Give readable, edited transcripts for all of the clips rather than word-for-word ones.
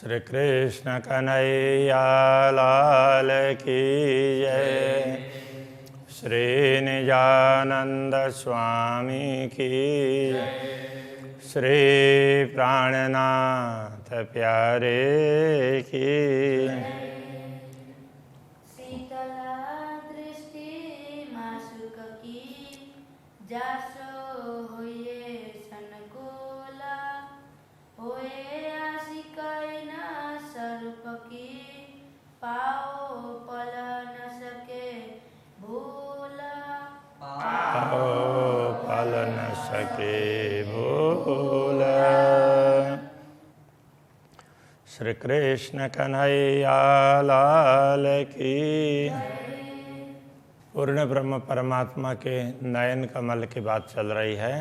श्री कृष्ण कन्हैया लाल की जय। श्री निजानंद स्वामी की जय। श्री प्राणनाथ प्यारे की शीतला दृष्टि मासुक की जासो होये सनकोला होए आशिकाइना स्वरूप की पाओ पल न सके भूला पाओ पल न सके भूला। श्री कृष्ण कन्हैया लाल की। पूर्ण ब्रह्म परमात्मा के नयन कमल की बात चल रही है।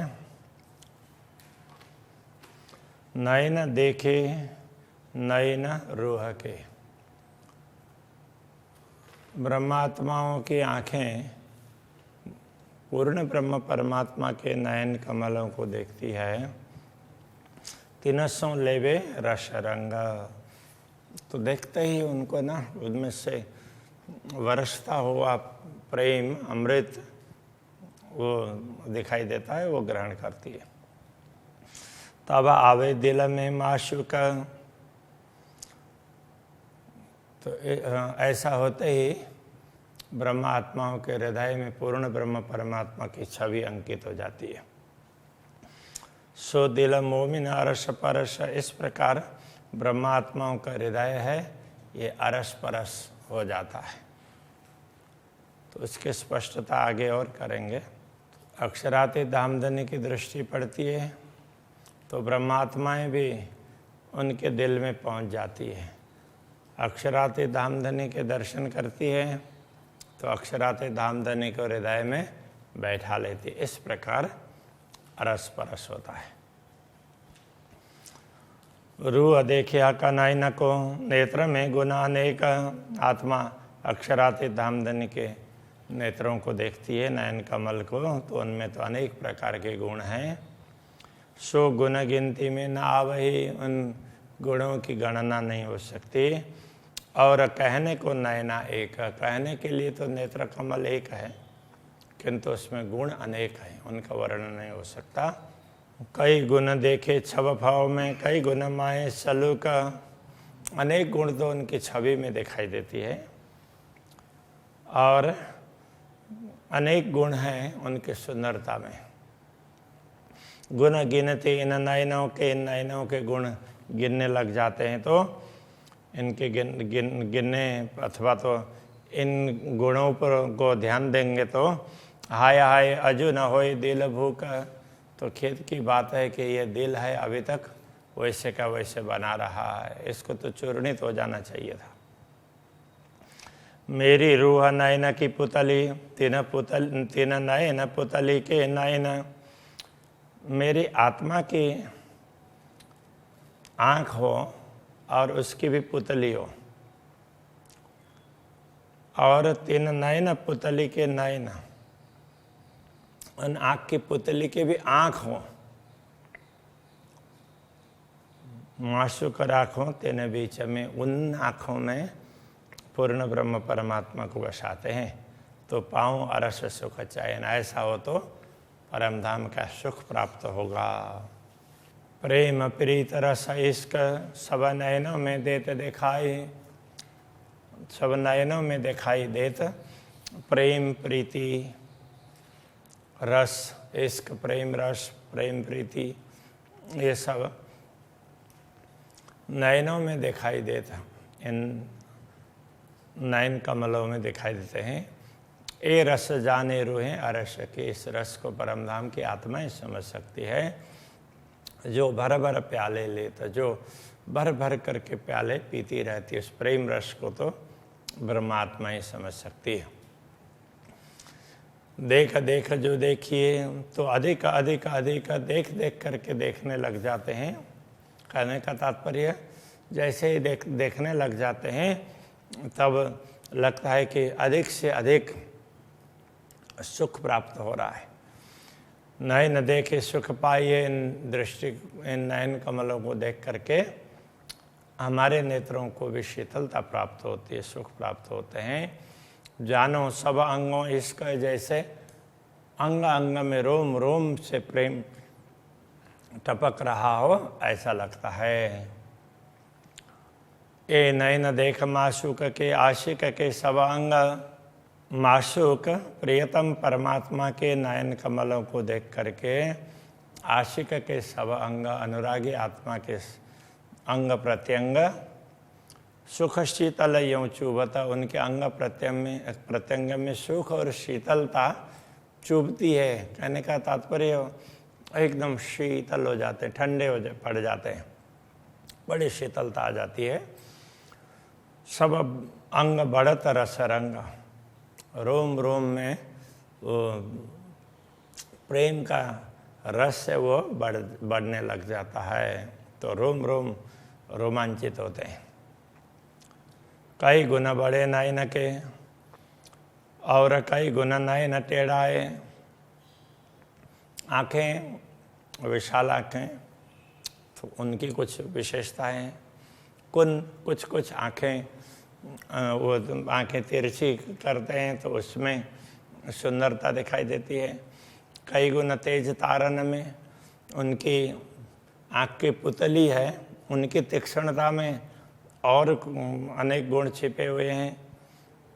नयन देखे नयन रूह के। ब्रह्मात्माओं की आंखें पूर्ण ब्रह्म परमात्मा के नयन कमलों को देखती है। तिनसों लेवे रस रंग, तो देखते ही उनको ना उनमें से वर्षता हुआ प्रेम अमृत वो दिखाई देता है, वो ग्रहण करती है। तब आवे दिल में माशूक, तो ऐसा होते ही ब्रह्म आत्माओं के हृदय में पूर्ण ब्रह्म परमात्मा की छवि अंकित हो जाती है। सो दिल मोमिन अरस परस, इस प्रकार ब्रह्मात्माओं का हृदय है ये अरस परस हो जाता है। तो इसकी स्पष्टता आगे और करेंगे। अक्षराते धामधनी की दृष्टि पड़ती है तो ब्रह्मात्माएं भी उनके दिल में पहुंच जाती है। अक्षराते धामधनी के दर्शन करती है तो अक्षराते धामधनी को हृदय में बैठा लेती है। इस प्रकार अरस परस होता है। रूह देखिया कनैन को, नेत्र में गुना अनेक। आत्मा अक्षराते धामधनी के नेत्रों को देखती है, नयन कमल को, तो उनमें तो अनेक प्रकार के गुण हैं। सो गुण गिनती में ना आवही, उन गुणों की गणना नहीं हो सकती। और कहने को नयना एक, कहने के लिए तो नेत्र कमल एक है किंतु उसमें गुण अनेक हैं, उनका वर्णन नहीं हो सकता। कई गुण देखे छव भाव में, कई गुण माए सलूक। अनेक गुण तो उनकी छवि में दिखाई देती है और अनेक गुण हैं उनकी सुंदरता में। गुण गिनते इन नयनों के, इन नयनों के गुण गिनने लग जाते हैं तो इनके गिनने अथवा तो इन गुणों पर को ध्यान देंगे तो हाय हाय अजू न होए दिल भूख। तो खेद की बात है कि ये दिल है अभी तक वैसे का वैसे बना रहा है, इसको तो चूर्णित हो जाना चाहिए था। मेरी रूह नयन की पुतली, तीन नयन पुतली के नयन। मेरी आत्मा की आँख हो और उसकी भी पुतली हो, और तीन नयन पुतली के नयन, उन आँख की पुतली के भी आँख हो। माशूक आँखों तेने बीच में, उन आँखों में पूर्ण ब्रह्म परमात्मा को बसाते हैं तो पाऊँ अरस सुख चयन। ऐसा हो तो परम धाम का सुख प्राप्त होगा। प्रेम प्रीत रस इश्क सब नयनों में देत दिखाई, सब नयनों में दिखाई देत। प्रेम प्रीति रस इश्क, प्रेम रस प्रेम प्रीति, ये सब नयनों में दिखाई देता, इन नयन कमलों में दिखाई देते हैं। ए रस जाने रूहें अरस के, इस रस को परमधाम की आत्माएं समझ सकती है। जो भर भर प्याले लेता, जो भर भर करके प्याले पीती रहती है, उस प्रेम रस को तो ब्रह्मात्मा ही समझ सकती है। देख देख जो देखिए, तो अधिक अधिक अधिक देख देख करके देखने लग जाते हैं। कहने का तात्पर्य जैसे ही देखने लग जाते हैं तब लगता है कि अधिक से अधिक सुख प्राप्त हो रहा है। नयन देखे सुख पाइए, इन नयन कमलों को देख करके हमारे नेत्रों को भी शीतलता प्राप्त होती है, सुख प्राप्त होते हैं। जानो सब अंगों इसका जैसे अंग अंग में रोम रोम से प्रेम टपक रहा हो, ऐसा लगता है। ए नयन देख माशूक के आशिक के सब अंग, माशूक प्रियतम परमात्मा के नयन कमलों को देख करके आशिक के सब अंग, अनुरागी आत्मा के अंग प्रत्यंग सुख शीतल यूं चुभता, उनके अंग प्रत्यंग में सुख और शीतलता चुभती है। कहने का तात्पर्य एकदम शीतल हो जाते, ठंडे पड़ जाते हैं, बड़ी शीतलता आ जाती है। सब अंग बढ़त रस रंग, रोम रोम में वो प्रेम का रस है वो बढ़ने लग जाता है, तो रोम रोम रोमांचित होते हैं। कई गुना बड़े नयन के और कई गुना नयन टेढ़ाए, आँखें विशाल आँखें, तो उनकी कुछ विशेषताएं। कुछ आँखें वो आँखें तिरछी करते हैं तो उसमें सुंदरता दिखाई देती है। कई गुना तेज तारन में, उनकी आँख की पुतली है, उनकी तीक्ष्णता में और अनेक गुण छिपे हुए हैं।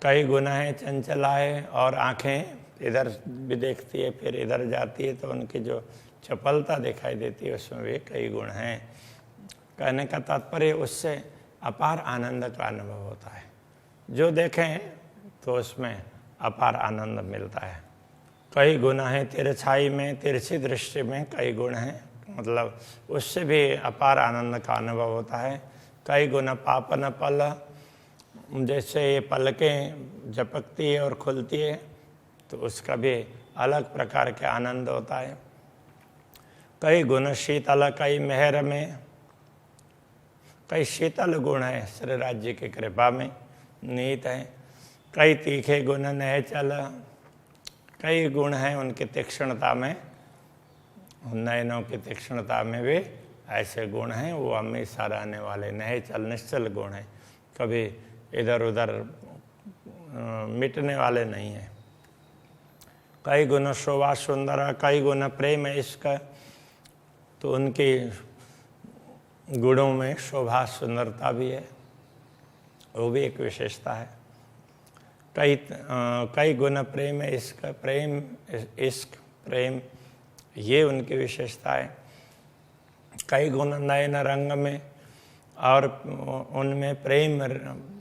कई गुना है चंचलाए, और आँखें इधर भी देखती है फिर इधर जाती है, तो उनकी जो चपलता दिखाई देती है उसमें भी कई गुण हैं। कहने का तात्पर्य उससे अपार आनंद का अनुभव होता है। जो देखें तो उसमें अपार आनंद मिलता है। कई गुण हैं तिरछाई में, तिरछी दृष्टि में कई गुण हैं, मतलब उससे भी अपार आनंद का अनुभव होता है। कई गुण पापन पल, जैसे ये पलकें झपकती है और खुलती है तो उसका भी अलग प्रकार के आनंद होता है। कई गुण शीतल कई मेहर में, कई शीतल गुण है श्री राज्य की कृपा में निहित है। कई तीखे गुण नहचल, कई गुण हैं उनकी तीक्ष्णता में, नयनों की तीक्ष्णता में भी ऐसे गुण हैं, वो हमेशा रहने वाले नहचल निश्चल गुण हैं, कभी इधर उधर मिटने वाले नहीं हैं। कई गुण शोभा सुंदर, कई गुण प्रेम इश्क, तो उनकी गुणों में शोभा सुंदरता भी है, वो भी एक विशेषता है। कई गुण प्रेम इश्क प्रेम, ये उनकी विशेषता है। कई गुण नयन रंग में, और उनमें प्रेम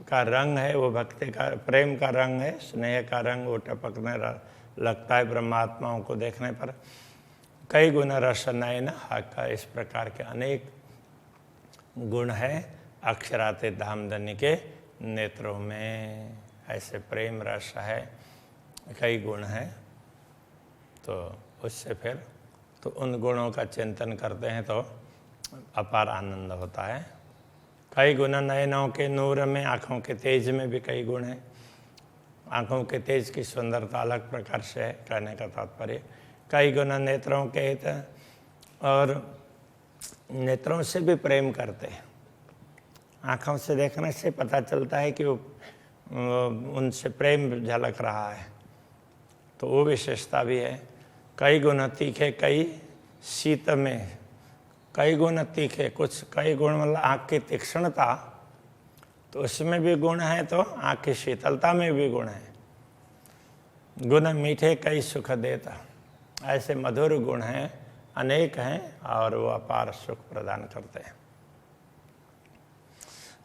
का रंग है, वो भक्ति का प्रेम का रंग है, स्नेह का रंग वो टपकने लगता है ब्रह्मात्माओं को देखने पर। कई गुण रस नयन का, इस प्रकार के अनेक गुण है अक्षराते धामधनी के नेत्रों में। ऐसे प्रेम रस है, कई गुण हैं, तो उससे फिर तो उन गुणों का चिंतन करते हैं तो अपार आनंद होता है। कई गुण नयनों के नूर में, आँखों के तेज में भी कई गुण हैं। आँखों के तेज की सुंदरता अलग प्रकार से है, कहने का तात्पर्य। कई गुण नेत्रों के हित, और नेत्रों से भी प्रेम करते हैं। आँखों से देखने से पता चलता है कि वो उनसे प्रेम झलक रहा है, तो वो विशेषता भी है। कई गुण तीखे कई शीत में, कई गुण तीखे, कुछ कई गुण मतलब आँख की तीक्ष्णता, तो उसमें भी गुण है, तो आँख की शीतलता में भी गुण है। गुण मीठे कई सुख देता, ऐसे मधुर गुण हैं, अनेक हैं, और वो अपार सुख प्रदान करते हैं।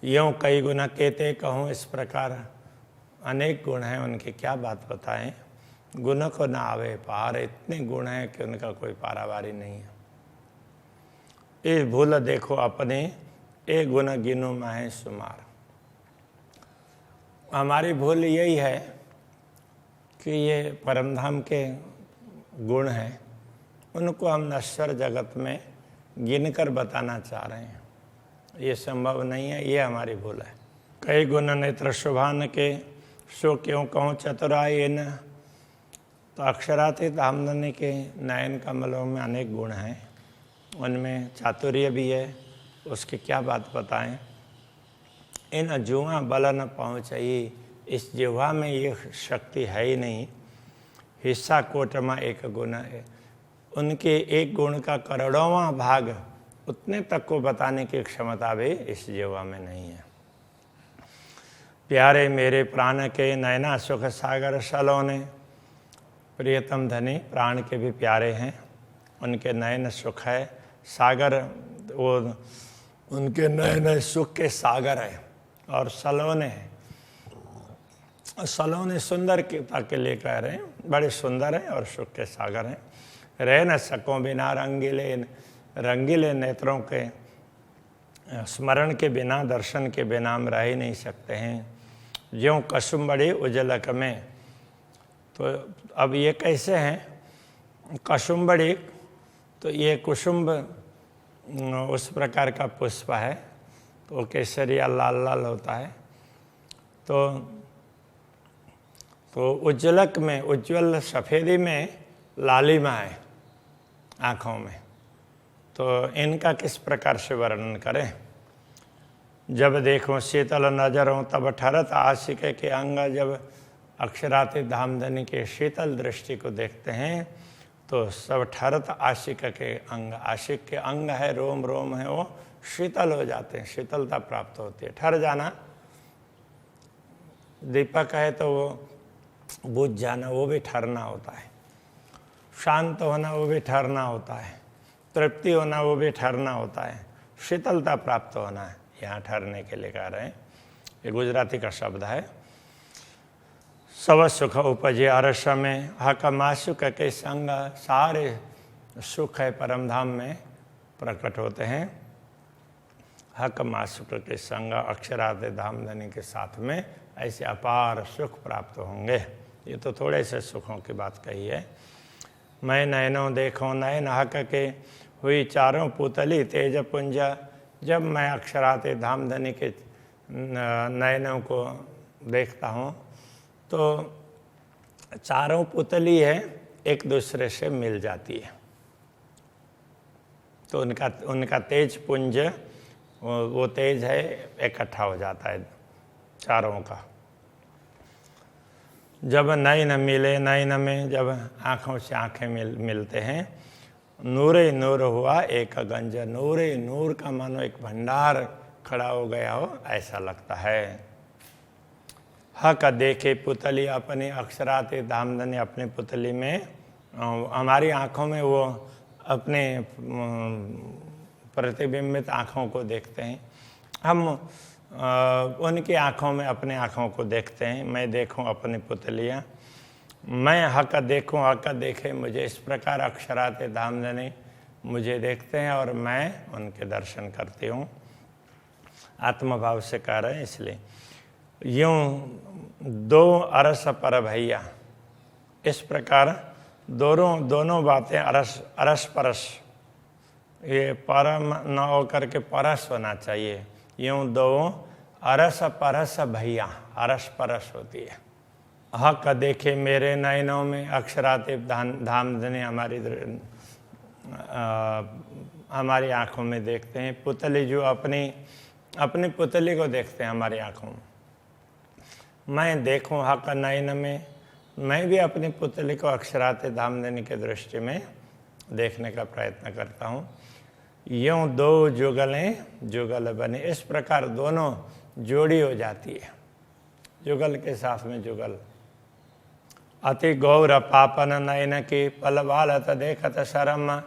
यूँ कई गुण कहते कहूँ, इस प्रकार अनेक गुण हैं उनकी, क्या बात बताएं। गुण को ना आवे पार, इतने गुण हैं कि उनका कोई पारावारी नहीं है। इस भूल देखो अपने, एक गुण गिनो माहे सुमार। हमारी भूल यही है कि ये परमधाम के गुण हैं, उनको हम नश्वर जगत में गिनकर बताना चाह रहे हैं, ये संभव नहीं है, ये हमारी भूल है। कई गुण नेत्र शुभान के, सो क्यों कहूँ चतुराई न, तो अक्षरातीत धामधनी के नयन कमलों में अनेक गुण हैं, उनमें चातुर्य भी है, उसकी क्या बात बताएं। इन जुआ बल न पहुँचई, इस जिह्वा में ये शक्ति है ही नहीं। हिस्सा कोटमा एक गुण है, उनके एक गुण का करोड़ों भाग उतने तक को बताने की क्षमता भी इस जिह्वा में नहीं है। प्यारे मेरे प्राण के नैना सुख सागर सलोने, प्रियतम धनी प्राण के भी प्यारे हैं, उनके नयन सुख है, सागर वो उनके नयन सुख के सागर है, और सलोने हैं। सलोने सुंदरता के लिए कह रहे हैं, बड़े सुंदर हैं और सुख के सागर हैं। रह न सको बिना रंगीले नेत्रों के, स्मरण के बिना दर्शन के बिना हम रह ही नहीं सकते हैं। ज्यों कसुम्बड़ी उजलक में, तो अब ये कैसे हैं कसुम्बड़ी, तो ये कुसुम्ब उस प्रकार का पुष्प है, तो केसरिया लाल लाल होता है। तो उज्जलक में, उज्ज्वल सफ़ेदी में लालिमा है आँखों में, तो इनका किस प्रकार से वर्णन करें। जब देखो शीतल नजरों तब ठरत आशिक के अंग, जब अक्षराते धामधनी के शीतल दृष्टि को देखते हैं तो सब ठरत आशिक के अंग, आशिक के अंग है, रोम रोम है, वो शीतल हो जाते हैं, शीतलता प्राप्त होती है। ठर जाना, दीपक है तो वो बुझ जाना, वो भी ठरना होता है। शांत होना वो भी ठहरना होता है, तृप्ति होना वो भी ठहरना होता है, शीतलता प्राप्त होना है, यहाँ ठहरने के लिए कह रहे हैं। ये गुजराती का शब्द है। सब सुख उपजे अरस में, हक मासुक के संग, सारे सुख है परम धाम में प्रकट होते हैं। हक मासुक के संग, अक्षराते धामधनी के साथ में ऐसे अपार सुख प्राप्त होंगे। ये तो थोड़े से सुखों की बात कही है। मैं नैनों देखो नयन हक के, हुई चारों पुतली तेज पुंज, जब मैं अक्षराते धामधनी के नयनों को देखता हूँ तो चारों पुतली है एक दूसरे से मिल जाती है, तो उनका तेज पुंज, वो तेज है इकट्ठा हो जाता है चारों का। जब नयन मिले नयन में, जब आँखों से आँखें मिलते हैं, नूरे नूर हुआ एक गंज, नूरे नूर का मानो एक भंडार खड़ा हो गया हो ऐसा लगता है। हक देखे पुतली अपनी अक्षराते धामधनी, अपने पुतली में, हमारी आँखों में वो अपने प्रतिबिंबित आँखों को देखते हैं, हम उनकी आँखों में अपने आँखों को देखते हैं। मैं देखूं अपनी पुतलियाँ, मैं हक देखूं हक देखे मुझे, इस प्रकार अक्षराते धामधनी मुझे देखते हैं और मैं उनके दर्शन करती हूँ। आत्मभाव से कह रहे हैं इसलिए। यूँ दो अरस पर भैया, इस प्रकार दोनों बातें अरस परस, ये परम न हो करके परस होना चाहिए। यूँ दो अरस परस भैया, अरस परस होती है। हक देखे मेरे नयनों में, अक्षराते धामधनी हमारी आँखों में देखते हैं। पुतली जो अपनी पुतली को देखते हैं हमारी आँखों में। मैं देखूं हक नयन में, मैं भी अपनी पुतली को अक्षराते धामधनी के दृष्टि में देखने का प्रयत्न करता हूँ। यूँ दो जुगलें जुगल बने, इस प्रकार दोनों जोड़ी हो जाती है, जुगल के साथ में जुगल। अति गौर पापन नयन की, पल बालत देखत शरम,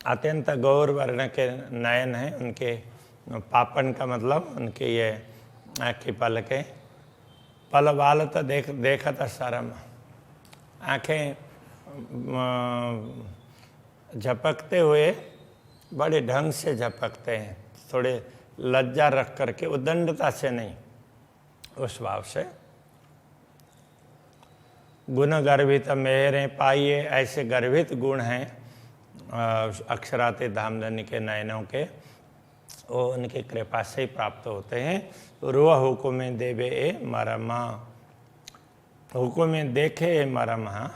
अत्यंत गौर वर्ण के नयन हैं उनके। पापन का मतलब उनके ये आँखी पल के, पल बालत देखत शरम, आँखें झपकते हुए बड़े ढंग से झपकते हैं, थोड़े लज्जा रख करके, उद्दंडता से नहीं, उस भाव से। गुण गर्भित मेरे पाइए, ऐसे गर्भित गुण हैं अक्षराते धामधनी के नयनों के, वो उनकी कृपा से ही प्राप्त होते हैं। रुआ हुकुम देवे ए मरमा, हुकुम देखे ए मरमा,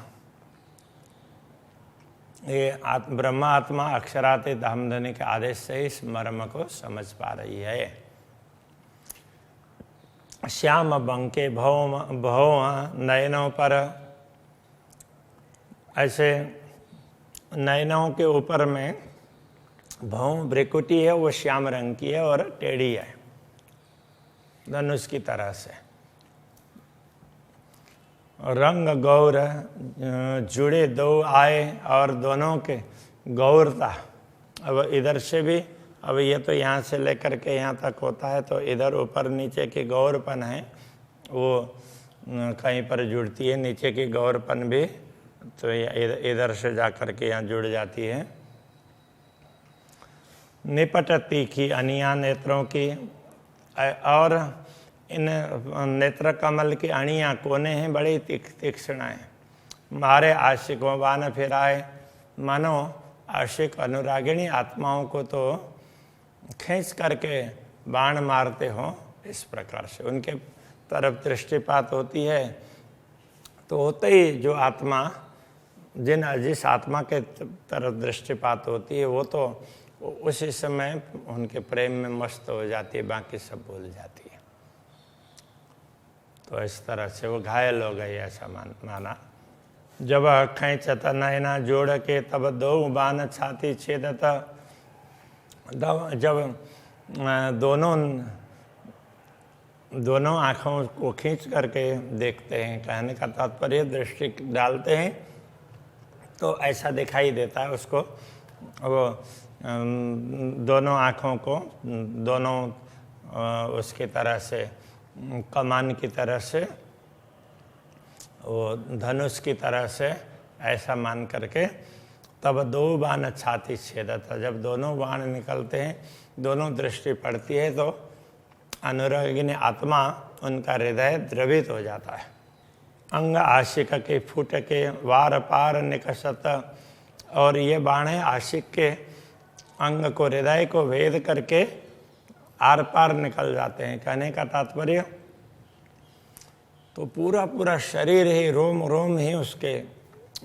ये ब्रह्मा आत्मा अक्षराते धामधनी के आदेश से इस मर्म को समझ पा रही है। श्याम बंके भव नयनों पर, ऐसे नयनों के ऊपर में भौं भ्रिकुटी है, वो श्याम रंग की है और टेढ़ी है धनुष की तरह से। रंग गौर जुड़े दो आए, और दोनों के गौरता, अब इधर से भी, अब ये तो यहाँ से लेकर के यहाँ तक होता है, तो इधर ऊपर नीचे की गौरपन है वो कहीं पर जुड़ती है, नीचे की गौरपन भी तो इधर से जा कर के यहाँ जुड़ जाती है। निपट तीखी अनिया नेत्रों की, और इन नेत्र कमल की अणियाँ कोने हैं बड़ी तीक्ष्ण हैं। मारे आशिकों बाण फिराए, मानो आशिक अनुरागिणी आत्माओं को तो खींच करके बाण मारते हो, इस प्रकार से उनके तरफ दृष्टिपात होती है। तो होते ही जो आत्मा जिस आत्मा के तरफ दृष्टिपात होती है वो तो उसी समय उनके प्रेम में मस्त हो जाती है, बाकी सब भूल जाती है। तो इस तरह से वो घायल हो गई, ऐसा माना। जब खींचत नैना जोड़ के तब दो बाण छाती छेदत, जब दोनों आँखों को खींच करके देखते हैं, कहने का तात्पर्य दृष्टि डालते हैं तो ऐसा दिखाई देता है उसको, वो दोनों आँखों को दोनों उसकी तरह से कमान की तरह से, वो धनुष की तरह से ऐसा मान करके तब दो बाण छाती छेदत, जब दोनों बाण निकलते हैं, दोनों दृष्टि पड़ती है तो अनुरागिनी आत्मा उनका हृदय द्रवित हो जाता है। अंग आशिक के फूट के वार पार निकसत, और ये बाण आशिक के अंग को, हृदय को भेद करके आर पार निकल जाते हैं। कहने का तात्पर्य तो पूरा पूरा शरीर ही, रोम रोम ही उसके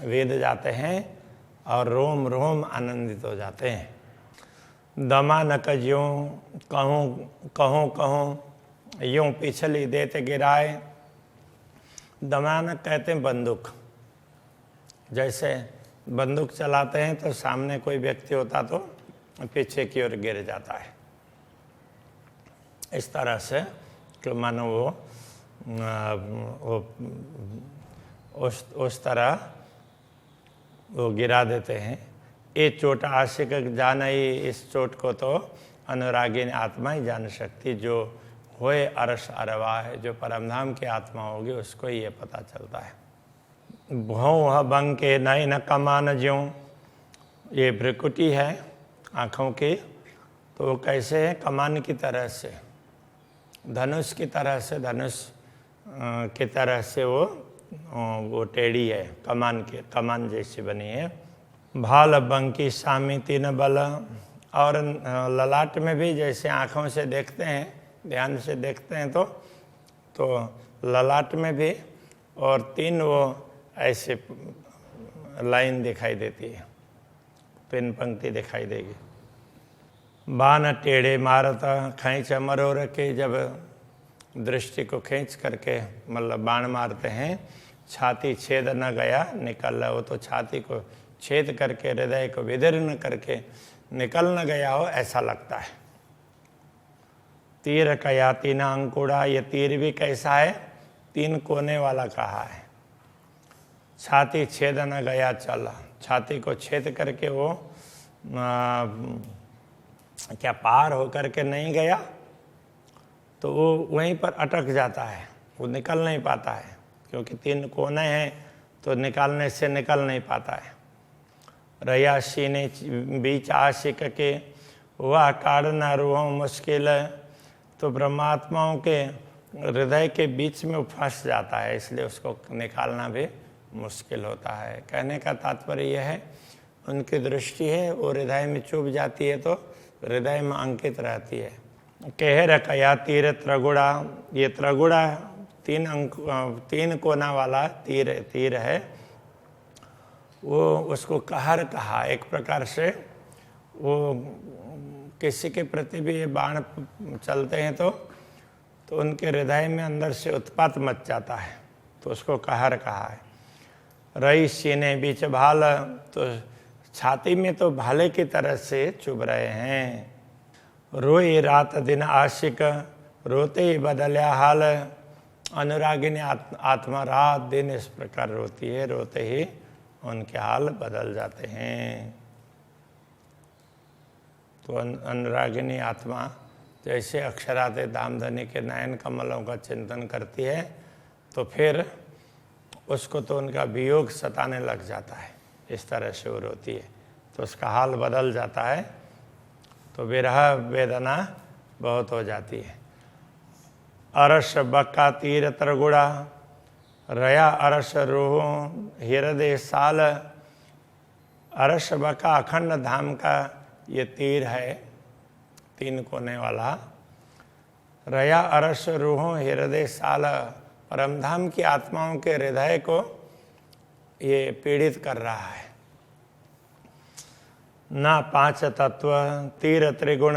वेद जाते हैं और रोम रोम आनंदित हो जाते हैं। दमानक ज्यों कहूँ यूं पिछली देते गिराए, दमानक कहते हैं बंदूक। जैसे बंदूक चलाते हैं तो सामने कोई व्यक्ति होता तो पीछे की ओर गिर जाता है, इस तरह से कि मानो वो उस तरह वो गिरा देते हैं। ये चोट आशिक जान ही, इस चोट को तो अनुरागिनी आत्मा ही जान सकती, जो होए अरस अरवा है, जो परमधाम की आत्मा होगी उसको ही ये पता चलता है। भौं बंग के नयन कमान ज्यों, ये भ्रिकुटी है आँखों की, तो वो कैसे है, कमान की तरह से, धनुष की तरह से, धनुष की तरह से वो टेढ़ी है, कमान जैसी बनी है। भाल बंकी सामी तीन बल, और ललाट में भी जैसे आँखों से देखते हैं, ध्यान से देखते हैं तो ललाट में भी और तीन वो ऐसे लाइन दिखाई देती है, तीन पंक्ति दिखाई देगी। बाण टेढ़े मारत खींच मरोड़ के, जब दृष्टि को खींच करके मतलब बाण मारते हैं, छाती छेद न गया निकल, वो तो छाती को छेद करके, हृदय को विदीर्ण करके निकल न गया हो ऐसा लगता है। तीर कया तीन अंकुड़ा, ये तीर भी कैसा है, तीन कोने वाला कहा है। छाती छेद न गया चल, छाती को छेद करके वो क्या पार होकर के नहीं गया, तो वो वहीं पर अटक जाता है, वो निकल नहीं पाता है, क्योंकि तीन कोने हैं तो निकालने से निकल नहीं पाता है। रया सीने बीच आशिक के, वह काढ़ना रूह मुश्किल, तो ब्रह्मात्माओं के हृदय के बीच में फंस जाता है, इसलिए उसको निकालना भी मुश्किल होता है। कहने का तात्पर्य यह है, उनकी दृष्टि है वो हृदय में चुभ जाती है तो हृदय में अंकित रहती है। कहर कया तीर त्रगुड़ा, ये त्रगुड़ा तीन कोना वाला तीर है, वो उसको कहर कहा। एक प्रकार से वो किसी के प्रति भी ये बाण चलते हैं तो उनके हृदय में अंदर से उत्पात मच जाता है, तो उसको कहर कहा है। रई सीने बीच भाल, तो छाती में तो भाले की तरह से चुभ रहे हैं। रोई रात दिन आशिक, रोते ही बदल्या हाल। अनुरागिनी आत्मा रात दिन इस प्रकार रोती है, रोते ही उनके हाल बदल जाते हैं। तो अनुरागिनी आत्मा जैसे अक्षराते दामधनी के नयन कमलों का चिंतन करती है, तो फिर उसको तो उनका वियोग सताने लग जाता है, इस तरह से वो रोती है, तो उसका हाल बदल जाता है, तो विरह वेदना बहुत हो जाती है। अरस बक्का तीर तरगुड़ा, रया अरस रोहो हृदय साल। अरस बक्का अखंड धाम का ये तीर है, 3 कोने वाला। रया अरस रोहो हृदय साल, परमधाम की आत्माओं के हृदय को ये पीड़ित कर रहा है। ना 5 तत्व तीर त्रिगुण,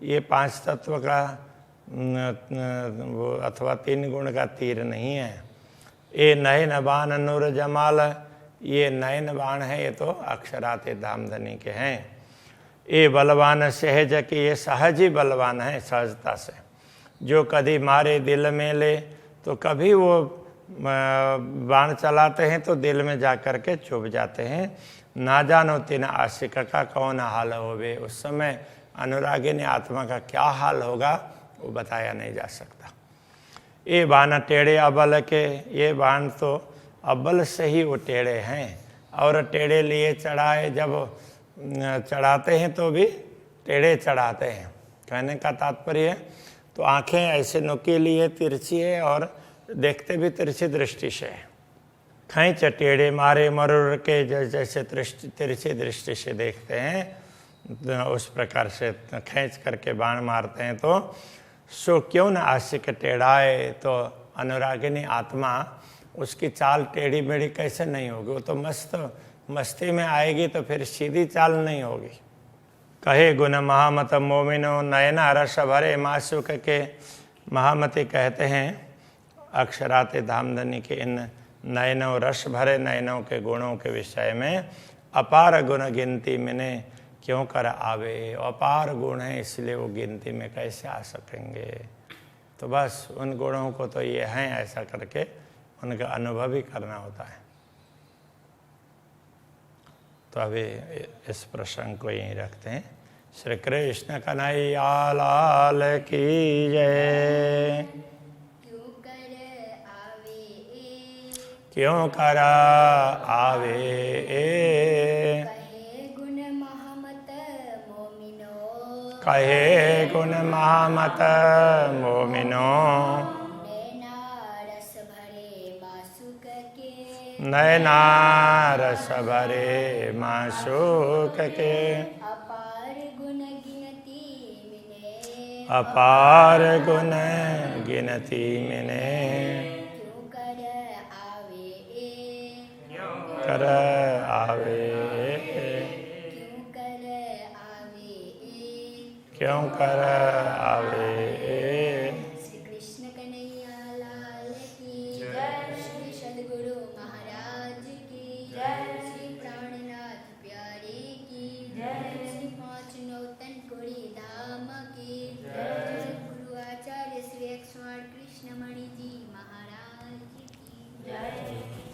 ये 5 तत्व का वो अथवा 3 गुण का तीर नहीं है। ये नयन बाण नूर जमाल, ये नयन बाण है, ये तो अक्षराते धामधनी के हैं। ये बलवान सहज के, ये सहज ही बलवान है, सहजता से। जो कभी मारे दिल में ले, तो कभी वो बाण चलाते हैं तो दिल में जा कर के चुभ जाते हैं। ना जानो तीन आशिक का कौन हाल होवे, उस समय अनुरागिनी आत्मा का क्या हाल होगा वो बताया नहीं जा सकता। ये बाण टेढ़े अबल के, ये बाण तो अब्बल से ही वो टेढ़े हैं, और टेढ़े लिए चढ़ाए, जब चढ़ाते हैं तो भी टेढ़े चढ़ाते हैं। कहने का तात्पर्य है, तो आंखें ऐसे नुकीली है, तिरछी है, और देखते भी तिरछी दृष्टि से है। खैंच टेढ़े मारे मरुर के, जैसे तिरछी दृष्टि से देखते हैं, उस प्रकार से खींच करके बाण मारते हैं। तो सो क्यों न आशिक टेढ़ाए, तो अनुरागिनी आत्मा उसकी चाल टेढ़ी मेढ़ी कैसे नहीं होगी, वो तो मस्ती में आएगी, तो फिर सीधी चाल नहीं होगी। कहे गुण महामत मोमिनो नयन रस भरे मासुक के, महामती कहते हैं अक्षराते धामधनी के इन नयनों रस भरे नयनों के गुणों के विषय में अपार गुण गिनती मैंने क्यों कर आवे। अपार गुण है, इसलिए वो गिनती में कैसे आ सकेंगे। तो बस उन गुणों को तो ये हैं, ऐसा करके उनका अनुभव ही करना होता है। तो अभी इस प्रसंग को यहीं रखते हैं। श्री कृष्ण कन्हैया लाल की जय। क्यों कर आवे कहे गुण महामत मोमिनो, नयना रस भरे माशुक के, अपार गुण गिनती मिने, कर आवे क्यों कर आवे। श्री कृष्ण कन्हैया लाल की जय। श्री सद्गुरु महाराज की जय। श्री प्राणनाथ प्यारे की जय। श्री 5 नौतन कोड़ी धाम की जय। गुरु आचार्य श्री 108 कृष्णमणि जी महाराज की जय।